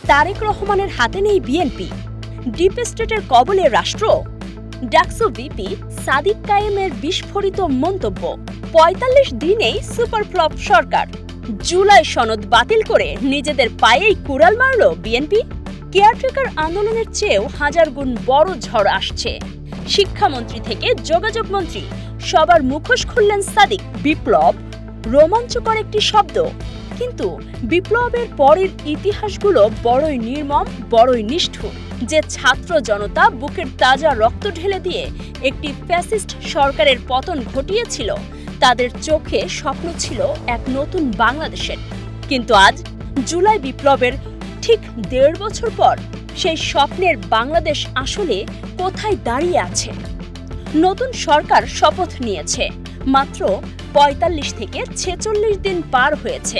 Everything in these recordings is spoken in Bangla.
তারেক রহমানের হাতে নেই বিএনপি, ডিপ স্টেটের কবলে রাষ্ট্র। ডাকসু ভিপি সাদিক কায়েমের বিস্ফোরিত মন্তব্য, ৪৫ দিনেই সুপার ফ্লপ সরকার। জুলাই সনদ বাতিল করে নিজেদের পায়েই কুড়াল মারল বিএনপি। কেয়ারটেকার আন্দোলনের চেয়েও হাজার গুণ বড় ঝড় আসছে। শিক্ষামন্ত্রী থেকে যোগাযোগ মন্ত্রী সবার মুখোশ খুললেন সাদিক। বিপ্লব রোমাঞ্চকর একটি শব্দ, কিন্তু বিপ্লবের পরের ইতিহাসগুলো বড়ই নির্মম, বড়ই নিষ্ঠুর। যে ছাত্র জনতা বুকের তাজা রক্ত ঢেলে দিয়ে একটি ফ্যাসিস্ট সরকারের পতন ঘটিয়েছিল, তাদের চোখে স্বপ্ন ছিল এক নতুন বাংলাদেশের। কিন্তু আজ জুলাই বিপ্লবের ঠিক ১.৫ বছর পর সেই স্বপ্নের বাংলাদেশ আসলে কোথায় দাঁড়িয়ে আছে? নতুন সরকার শপথ নিয়েছে, মাত্র ৪৫ থেকে ৪৬ দিন পার হয়েছে,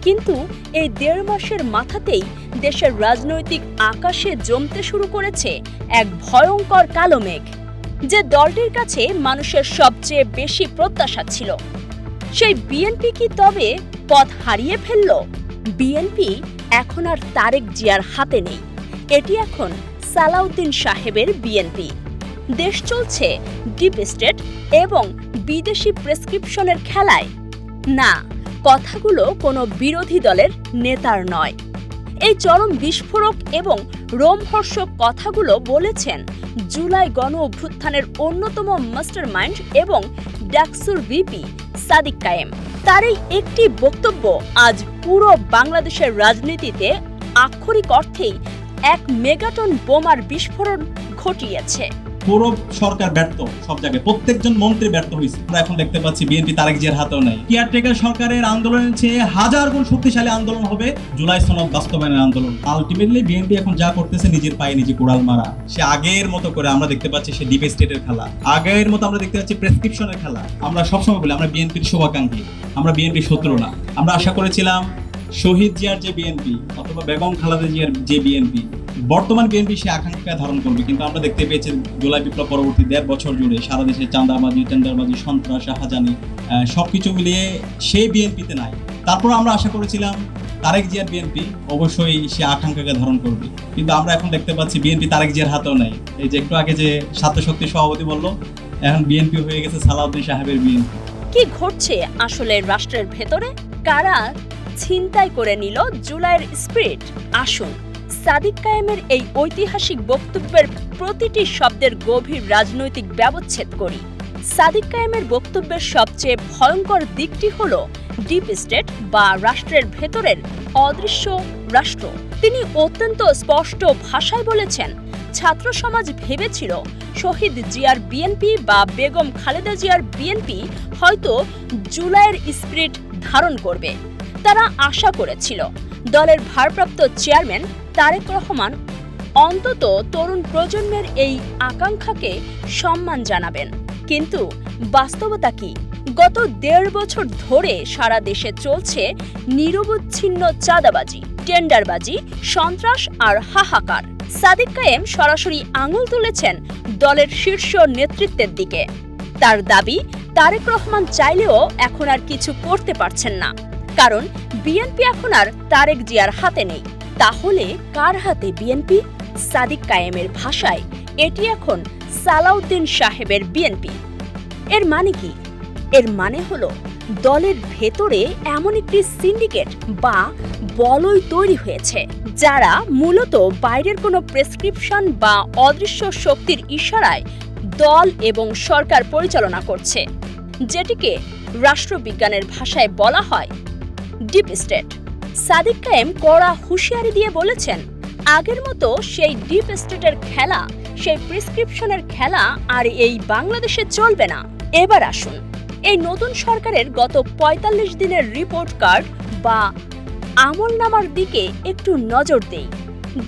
কিন্তু এই ১.৫ মাসের মাথাতেই দেশের রাজনৈতিক আকাশে জমতে শুরু করেছে এক ভয়ঙ্কর কালো মেঘ। যে দলটির কাছে মানুষের সবচেয়ে বেশি প্রত্যাশা ছিল, সেই বিএনপি কি তবে পথ হারিয়ে ফেলল? বিএনপি এখন আর তারেক জিয়ার হাতে নেই, এটি এখন সালাউদ্দিন সাহেবের বিএনপি। দেশ চলছে ডিপ স্টেট এবং বিদেশি প্রেসক্রিপশনের খেলায়। না, কথাগুলো কোনো বিরোধী দলের নেতার নয়। এই চরম বিস্ফোরক এবং রোমহর্ষক কথাগুলো বলেছেন জুলাই গণ অভ্যুত্থানের অন্যতম মাস্টারমাইন্ড এবং ডাকসুর ভিপি সাদিক কায়েম। তার এই একটি বক্তব্য আজ পুরো বাংলাদেশের রাজনীতিতে আক্ষরিক অর্থেই এক মেগাটন বোমার বিস্ফোরণ ঘটিয়েছে। পুরো সরকার ব্যর্থ, সব জায়গায় প্রত্যেকজন মন্ত্রী ব্যর্থ হয়েছে। আমরা এখন দেখতে পাচ্ছি বিএনপি তারেক জিয়ার হাতেও নাই। কেয়ারটেকার সরকারের আন্দোলনের চেয়ে হাজার গুণ শক্তিশালী আন্দোলন হবে জুলাই সনদ বাস্তবায়নের আন্দোলন। আলটিমেটলি বিএনপি এখন যা করতেছে নিজের পায়ে নিজে কোড়াল মারা। সে আগের মতো করে আমরা দেখতে পাচ্ছি সে ডিপ স্টেটের খেলা, আগের মতো আমরা দেখতে পাচ্ছি প্রেসক্রিপশনের খেলা। আমরা সবসময় বলি আমরা বিএনপির শুভাকাঙ্ক্ষী, আমরা বিএনপির শত্রু না। আমরা আশা করেছিলাম শহীদ জিয়ার যে বিএনপি অথবা বেগম খালেদা জিয়ার যে বিএনপি, বর্তমান বিএনপি সে আকাঙ্ক্ষা ধারণ করবে, কিন্তু আমরা দেখতে পেয়েছি জুলাই বিপ্লব পরবর্তী ১.৫ বছর জুড়ে সারা দেশে চাঁদাবাজি, টেন্ডারবাজি, সন্ত্রাস, হাজানি সবকিছু মিলিয়ে সেই বিএনপিতে নাই। তারপর আমরা আশা করেছিলাম তারেক জিয়ার বিএনপি অবশ্যই সে আকাঙ্ক্ষাকে ধারণ করবে, কিন্তু আমরা এখন দেখতে পাচ্ছি বিএনপি তারেক জিয়ার হাতেও নাই। এই যে একটু আগে যে ছাত্র শক্তির সভাপতি বললো, এখন বিএনপি হয়ে গেছে সালাউদ্দিন সাহেবের বিএনপি। কি ঘটছে আসলে রাষ্ট্রের ভেতরে? কারা ছিনতাই করে নিল জুলাইয়ের স্পিরিট? আসুন সাদিক কায়েমের এই ঐতিহাসিক বক্তব্যের প্রতিটি শব্দের গভীর রাজনৈতিক ব্যবচ্ছেদ করি। সাদিক কায়েমের বক্তব্যের সবচেয়ে ভয়ঙ্কর দিকটি হল ডিপ স্টেট বা রাষ্ট্রের ভেতরের অদৃশ্য রাষ্ট্র। তিনি অত্যন্ত স্পষ্ট ভাষায় বলেছেন, ছাত্র সমাজ ভেবেছিল শহীদ জিয়ার বিএনপি বা বেগম খালেদা জিয়ার বিএনপি হয়তো জুলাইয়ের স্পিরিট ধারণ করবে। তারা আশা করেছিল দলের ভারপ্রাপ্ত চেয়ারম্যান তারেক রহমান অন্তত তরুণ প্রজন্মের এই আকাঙ্ক্ষাকে সম্মান জানাবেন। কিন্তু বাস্তবতা কি? গত ১.৫ বছর ধরে সারা দেশে চলছে নিরবচ্ছিন্ন চাঁদাবাজি, টেন্ডারবাজি, সন্ত্রাস আর হাহাকার। সাদিক কায়েম সরাসরি আঙুল তুলেছেন দলের শীর্ষ নেতৃত্বের দিকে। তার দাবি, তারেক রহমান চাইলেও এখন আর কিছু করতে পারছেন না, কারণ বিএনপি এখন আর তারেক জিয়ার হাতে নেই। তাহলে কার হাতে বিএনপি? সাদিক কায়েমের ভাষায় এটি এখন সালাউদ্দিন সাহেবের বিএনপি। এর মানে কি? এর মানে হলো দলের ভেতরে এমন একটি সিন্ডিকেট বা বলয় তৈরি হয়েছে, যারা মূলত বাইরের কোনো প্রেসক্রিপশন বা অদৃশ্য শক্তির ইশারায় দল এবং সরকার পরিচালনা করছে, যেটিকে রাষ্ট্রবিজ্ঞানের ভাষায় বলা হয় ডিপ স্টেট। সাদিক কায়েম কড়া হুঁশিয়ারি দিয়ে বলেছেন, আগের মতো সেই ডিপ স্টেটের খেলা, সেই প্রেসক্রিপশনের খেলা আর এই বাংলাদেশে চলবে না। এবার আসুন এই নতুন সরকারের গত ৪৫ দিনের রিপোর্ট কার্ড বা আমলনামার দিকে একটু নজর দেই।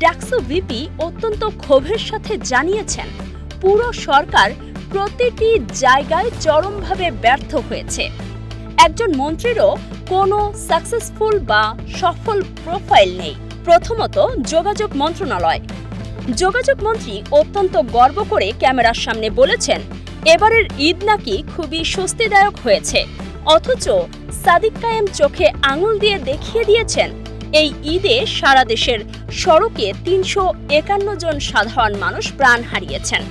ডাকসু ভিপি অত্যন্ত ক্ষোভের সাথে জানিয়েছেন, পুরো সরকার প্রতিটি জায়গায় চরমভাবে ব্যর্থ হয়েছে। একজন মন্ত্রীরও কোনো সাকসেসফুল বা সফল প্রোফাইল নেই। প্রথমত যোগাযোগ মন্ত্রণালয়। যোগাযোগ মন্ত্রী অত্যন্ত গর্ব করে ক্যামেরার সামনে বলেছেন, এবারের ঈদ নাকি খুবই স্বস্তিদায়ক হয়েছে, অথচ সাদিক কায়েম চোখে আঙুল দিয়ে দেখিয়ে দিয়েছেন এই ঈদে সারা দেশের সড়কে ৩৫১ জন সাধারণ মানুষ প্রাণ হারিয়েছেন।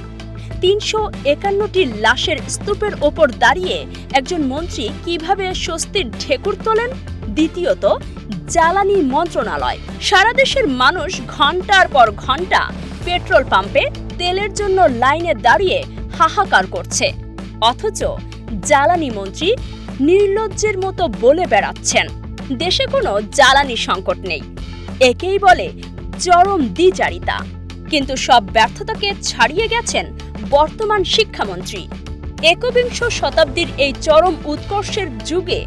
৩৫১টি লাশের স্তূপের ওপর দাঁড়িয়ে একজন মন্ত্রী কিভাবে স্বস্তির ঢেকুর তোলেন? দ্বিতীয়ত, জ্বালানি মন্ত্রণালয়। সারা দেশের মানুষ ঘন্টার পর ঘন্টা পেট্রোল পাম্পে তেলের জন্য লাইনে দাঁড়িয়ে হাহাকার করছে, অথচ জ্বালানি মন্ত্রী নির্লজ্জের মতো বলে বেড়াচ্ছেন দেশে কোনো জ্বালানি সংকট নেই। একেই বলে চরম দ্বিচারিতা। কিন্তু সব ব্যর্থতাকে ছাড়িয়ে গেছেন বর্তমান শিক্ষামন্ত্রী। একবিংশ শতাব্দীর এই চরম উৎকর্ষের যুগে,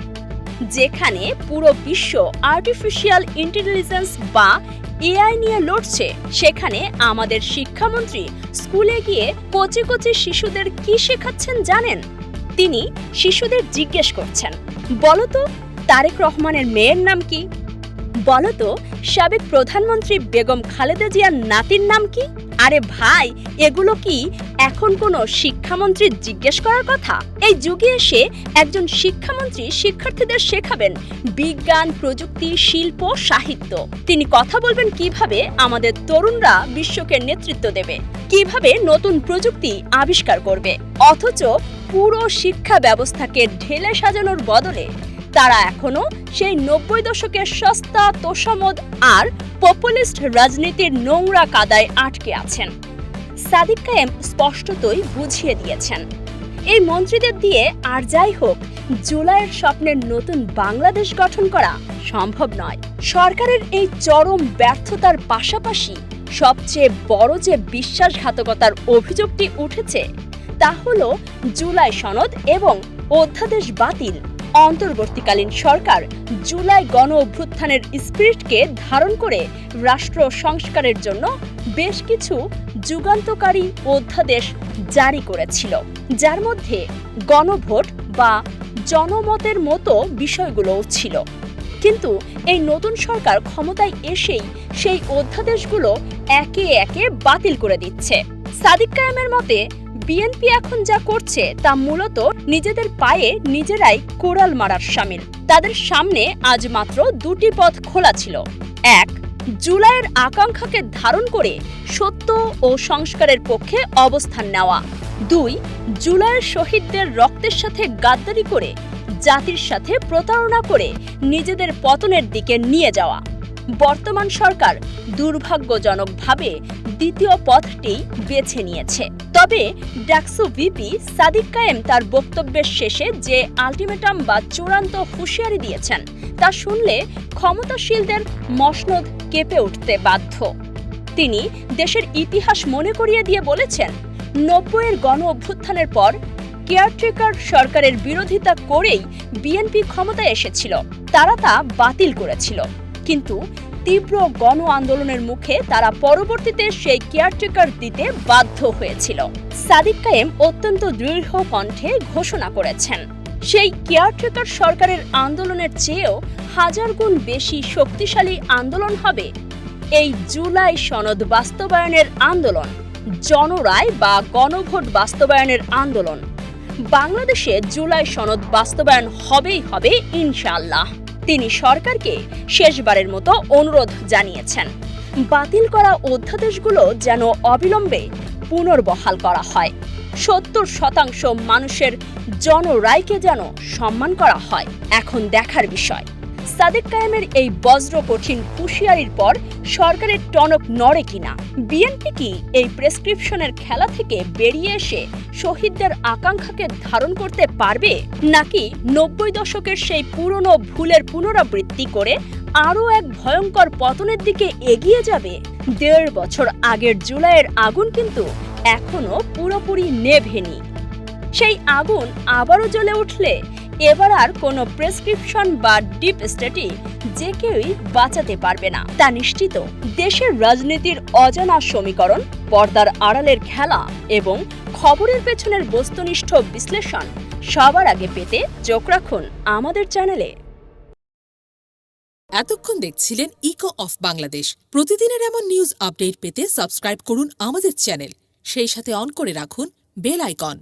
যেখানে পুরো বিশ্ব আর্টিফিশিয়াল ইন্টেলিজেন্স বা এআই নিয়ে লড়ছে, সেখানে আমাদের শিক্ষামন্ত্রী স্কুলে গিয়ে কচি কচি শিশুদের কি শেখাচ্ছেন জানেন? তিনি শিশুদের জিজ্ঞেস করছেন, বলতো তারেক রহমানের মেয়ের নাম কি? বলতো সাবেক প্রধানমন্ত্রী বেগম খালেদা জিয়ার নাতির নাম কি? আরে ভাই, এগুলো কি এখন কোনো শিক্ষামন্ত্রী জিজ্ঞেস করার কথা? এই যুগে এসে একজন শিক্ষামন্ত্রী শিক্ষার্থীদের শেখাবেন বিজ্ঞান, প্রযুক্তি, শিল্প, সাহিত্য। তিনি কথা বলবেন কিভাবে আমাদের তরুণরা বিশ্বকে নেতৃত্ব দেবে, কিভাবে নতুন প্রযুক্তি আবিষ্কার করবে। অথচ পুরো শিক্ষা ব্যবস্থাকে ঢেলে সাজানোর বদলে তারা এখনো সেই ৯০ দশকের সস্তা তোষামোদ আর পপুলিস্ট রাজনীতির নোংরা কাদায় আটকে আছেন। সাদিক কায়েম স্পষ্টতই বুঝিয়ে দিয়েছেন, এই মন্ত্রীদের দিয়ে আর যাই হোক, জুলাইয়ের স্বপ্নের নতুন বাংলাদেশ গঠন করা সম্ভব নয়। সরকারের এই চরম ব্যর্থতার পাশাপাশি সবচেয়ে বড় যে বিশ্বাসঘাতকতার অভিযোগটি উঠেছে, তা হল জুলাই সনদ এবং অধ্যাদেশ বাতিল। অন্তর্বর্তীকালীন সরকার জুলাই গণ অভ্যুত্থানের স্পিরিটকে ধারণ করে রাষ্ট্র সংস্কারের জন্য বেশ কিছু যুগান্তকারী অধ্যাদেশ জারি করেছিল, যার মধ্যে গণভোট বা জনমতের মতো বিষয়গুলোও ছিল। কিন্তু এই নতুন সরকার ক্ষমতায় এসেই সেই অধ্যাদেশগুলো একে একে বাতিল করে দিচ্ছে। সাদিক কায়েমের মতে বিএনপি এখন যা করছে তা মূলত নিজেদের পায়ে নিজেরাই কোড়াল মারার শামিল। তাদের সামনে আজ মাত্র দুটি পথ খোলা ছিল। এক, জুলাইয়ের আকাঙ্ক্ষাকে ধারণ করে সত্য ও সংস্কারের পক্ষে অবস্থান নেওয়া। দুই, জুলাইয়ের শহীদদের রক্তের সাথে গাদ্দারি করে জাতির সাথে প্রতারণা করে নিজেদের পতনের দিকে নিয়ে যাওয়া। বর্তমান সরকার দুর্ভাগ্যজনকভাবে দ্বিতীয় পথটি বেছে নিয়েছে। তবে ডাকসু ভিপি সাদিক কায়েম তার বক্তব্যের শেষে যে আলটিমেটাম বা চূড়ান্ত হুঁশিয়ারি দিয়েছেন, তা শুনলে ক্ষমতাশীলদের মসনদ কেঁপে উঠতে বাধ্য। তিনি দেশের ইতিহাস মনে করিয়ে দিয়ে বলেছেন, ৯০-এর গণ অভ্যুত্থানের পর কেয়ারটেকার সরকারের বিরোধিতা করেই বিএনপি ক্ষমতায় এসেছিল। তারা তা বাতিল করেছিল, কিন্তু তীব্র গণ আন্দোলনের মুখে তারা পরবর্তীতে সেই কেয়ারটেকার দিতে বাধ্য হয়েছিল। সাদিক কায়েম অত্যন্ত দৃঢ় কণ্ঠে ঘোষণা করেছেন, সেই কেয়ারটেকার সরকারের আন্দোলনের চেয়েও হাজার গুণ বেশি শক্তিশালী আন্দোলন হবে এই জুলাই সনদ বাস্তবায়নের আন্দোলন, জনরায় বা গণভোট বাস্তবায়নের আন্দোলন। বাংলাদেশে জুলাই সনদ বাস্তবায়ন হবেই হবে ইনশাআল্লাহ। তিনি সরকারকে শেষবারের মতো অনুরোধ জানিয়েছেন, বাতিল করা অধ্যাদেশগুলো যেন অবিলম্বে পুনর্বহাল করা হয়। ৭০% মানুষের জনরায়কে যেন সম্মান করা হয়। এখন দেখার বিষয়, সাদিক কায়েমের এই বজ্র কঠিন হুঁশিয়ারির পর সরকারের টনক নড়ে কিনা। বিএনপি কি এই প্রেসক্রিপশনের খেলা থেকে বেরিয়ে এসে শহীদদের আকাঙ্ক্ষাকে ধারণ করতে পারবে, নাকি ৯০ দশকের সেই পুরনো ভুলের পুনরাবৃত্তি করে আরও এক ভয়ঙ্কর পতনের দিকে এগিয়ে যাবে? ১.৫ বছর আগের জুলাইয়ের আগুন কিন্তু এখনো পুরোপুরি নেভেনি। সেই আগুন আবারও জ্বলে উঠলে এবার আর কোনো প্রেসক্রিপশন বা ডিপ স্টেটই যে কেউই বাঁচাতে পারবে না, তা নিশ্চিত। দেশের রাজনীতির অজানা সমীকরণ, পর্দার আড়ালের খেলা এবং খবরের পেছনের বস্তুনিষ্ঠ বিশ্লেষণ সবার আগে পেতে চোখ রাখুন আমাদের চ্যানেলে। এতক্ষণ দেখছিলেন ইকো অফ বাংলাদেশ। প্রতিদিনের এমন নিউজ আপডেট পেতে সাবস্ক্রাইব করুন আমাদের চ্যানেল, সেই সাথে অন করে রাখুন বেল আইকন।